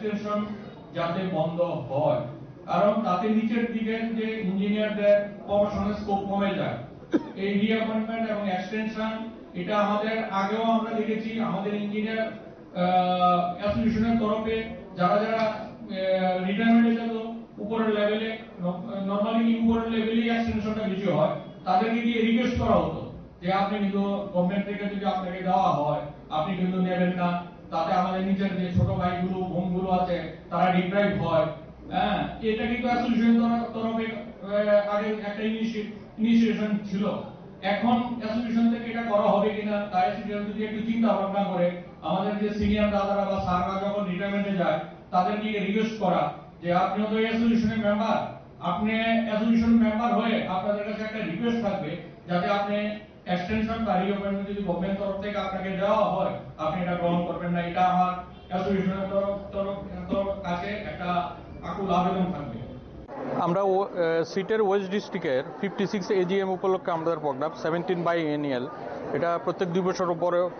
Extension যাতে বন্ধ হয়, কারণ তাতে নিচের দিকের যে ইঞ্জিনিয়ারদের প্রমোশনের স্কোপ কমে যায়। এই রিঅ্যাপয়েন্টমেন্ট এবং এক্সটেনশন এটা আমাদের আগেও আমরা দেখেছি, আমাদের ইঞ্জিনিয়ার অ্যাসোসিয়েশনের তরফে যারা যারা রিটায়ারমেন্টে যেত উপরের লেভেলে, নর্মালি উপরের লেভেলেই এক্সটেনশনটা বেশি হয়, তাদেরকে দিয়ে রিকোয়েস্ট করা হতো যে আপনি কিন্তু গভর্নমেন্ট থেকে যদি আপনাকে দেওয়া হয় আপনি কিন্তু নেবেন না, তাতে আমাদের নিচের যে ছোট ভাইগুলো বোনগুলো আছে তারা ডিপ্রাইভ হয়। হ্যাঁ, এটা কিন্তু অ্যাসোসিয়েশন তরফে আগে একটা ইনিশিয়েশন ছিল। এখন অ্যাসোসিয়েশন থেকে এটা করা হবে কিনা তাই অ্যাসোসিয়েশন যদি একটু চিন্তা ভাবনা করে আমাদের যে সিনিয়র দাদারা বা স্যাররা যখন রিটায়ারমেন্টে যায় তাদেরকে রিকোয়েস্ট করা যে আপনিও তো অ্যাসোসিয়েশনের মেম্বার, আপনি অ্যাসোসিয়েশন মেম্বার হয়ে আপনাদের কাছে একটা রিকোয়েস্ট থাকবে যাতে আপনি এক্সটেনশন বা রিঅপয়েন্টমেন্ট যদি গভর্নমেন্ট তরফ থেকে আপনাকে দেওয়া হয় আপনি এটা গ্রহণ করবেন না। এটা আমার অ্যাসোসিয়েশনের তরফ কাছে একটা আকুল আবেদন থাকবে। আমরা সিটের ওয়েস্ট ডিস্ট্রিক্টের 56 এজিএম উপলক্ষে আমাদের প্রোগ্রাম 17 বাই এনিয়াল, এটা প্রত্যেক 2 বছর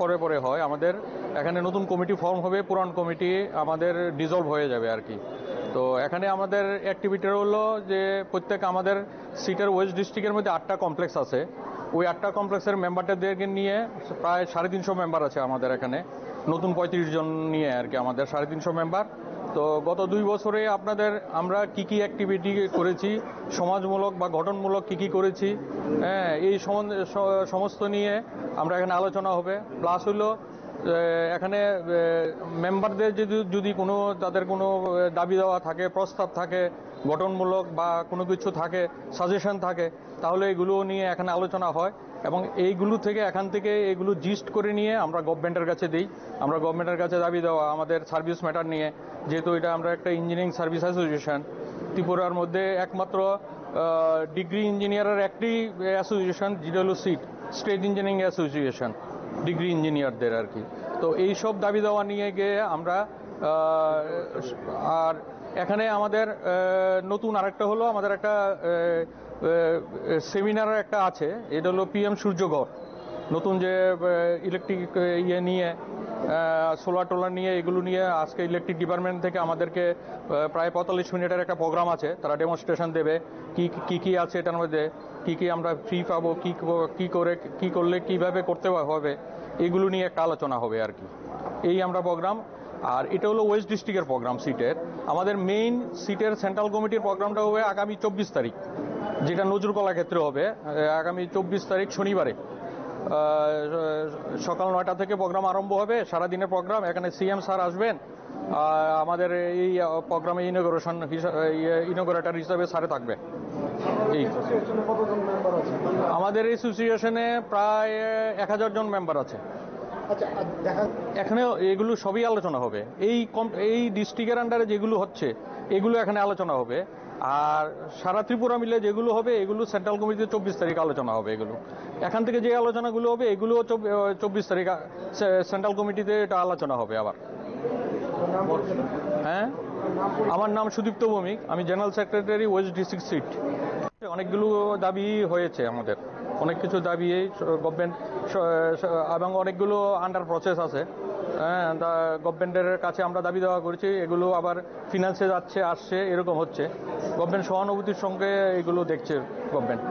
পরে পরে হয়। আমাদের এখানে নতুন কমিটি ফর্ম হবে, পুরান কমিটি আমাদের ডিজলভ হয়ে যাবে আর কি। তো এখানে আমাদের অ্যাক্টিভিটি হলো যে প্রত্যেক আমাদের সিটের ওয়েস্ট ডিস্ট্রিক্টের মধ্যে 8টা কমপ্লেক্স আছে। ওই 8টা কমপ্লেক্সের মেম্বারদেরকে নিয়ে প্রায় 350 মেম্বার আছে আমাদের এখানে, নতুন 35 জন নিয়ে আর কি আমাদের 350 মেম্বার। তো গত 2 বছরে আমরা কি কি অ্যাক্টিভিটি করেছি, সমাজমূলক বা গঠনমূলক কি করেছি, হ্যাঁ, এই সমস্ত নিয়ে আমরা এখানে আলোচনা হবে। প্লাস হলো এখানে মেম্বারদের যদি তাদের কোনো দাবি দেওয়া থাকে, প্রস্তাব থাকে, গঠনমূলক বা কোনো কিছু থাকে, সাজেশন থাকে, তাহলে এগুলো নিয়ে এখানে আলোচনা হয় এবং এখান থেকে এগুলো জিস্ট করে নিয়ে আমরা গভর্নমেন্টের কাছে দিই। আমরা গভর্নমেন্টের কাছে দাবি দেওয়া আমাদের সার্ভিস ম্যাটার নিয়ে, যেহেতু এটা আমরা একটা ইঞ্জিনিয়ারিং সার্ভিস অ্যাসোসিয়েশন, ত্রিপুরার মধ্যে একমাত্র ডিগ্রি ইঞ্জিনিয়ারের একটি অ্যাসোসিয়েশন, যেটা হলো স্টেট ইঞ্জিনিয়ারিং অ্যাসোসিয়েশন, ডিগ্রি ইঞ্জিনিয়ারদের আর কি। তো এই সব দাবি দেওয়া নিয়ে গিয়ে আমরা আর এখানে আমাদের নতুন আরেকটা হলো আমাদের একটা সেমিনার একটা আছে, এটা হলো PM সূর্যগড়, নতুন যে ইলেকট্রিক নিয়ে সোলার টোলার নিয়ে এগুলো নিয়ে আজকে ইলেকট্রিক ডিপার্টমেন্ট থেকে আমাদেরকে প্রায় 45 মিনিটের একটা প্রোগ্রাম আছে, তারা ডেমনস্ট্রেশন দেবে কি আছে এটার মধ্যে, কি আমরা ফ্রি পাবো, কি করলে কিভাবে করতে হবে, এগুলো নিয়ে একটা আলোচনা হবে আর কি। এই আমরা প্রোগ্রাম। আর এটা হলো ওয়েস্ট ডিস্ট্রিক্টের প্রোগ্রাম সিটের। আমাদের মেইন সিটের সেন্ট্রাল কমিটির প্রোগ্রামটা হবে আগামী 24 তারিখ, যেটা নজরুলকলা ক্ষেত্রে হবে আগামী 24 তারিখ শনিবারে সকাল 9টা থেকে প্রোগ্রাম আরম্ভ হবে, সারাদিনের প্রোগ্রাম। এখানে CM স্যার আসবেন, আমাদের এই প্রোগ্রামে ইনোগ্রেটর হিসাবে স্যারে থাকবে। আমাদের অ্যাসোসিয়েশনে প্রায় 1000 জন মেম্বার আছে। এখানে এগুলো সবই আলোচনা হবে, এই ডিস্ট্রিক্টের আন্ডারে যেগুলো হচ্ছে এগুলো এখানে আলোচনা হবে। আর সারা ত্রিপুরা মিলে যেগুলো হবে এগুলো সেন্ট্রাল কমিটিতে 24 তারিখ আলোচনা হবে। এগুলো এখান থেকে যে আলোচনাগুলো হবে এগুলো 24 তারিখ সেন্ট্রাল কমিটিতে এটা আলোচনা হবে আবার। হ্যাঁ, আমার নাম সুদীপ্ত ভৌমিক, আমি general secretary west district seat. অনেকগুলো দাবি হয়েছে আমাদের, অনেক কিছু দাবি গভর্নমেন্ট এবং অনেকগুলো আন্ডার প্রসেস আছে। হ্যাঁ, গভর্নমেন্টের কাছে আমরা দাবি দেওয়া করেছি, এগুলো আবার ফিনান্সে আসছে, এরকম হচ্ছে। গভর্নমেন্ট সহানুভূতির সঙ্গে এগুলো দেখছে গভর্নমেন্ট।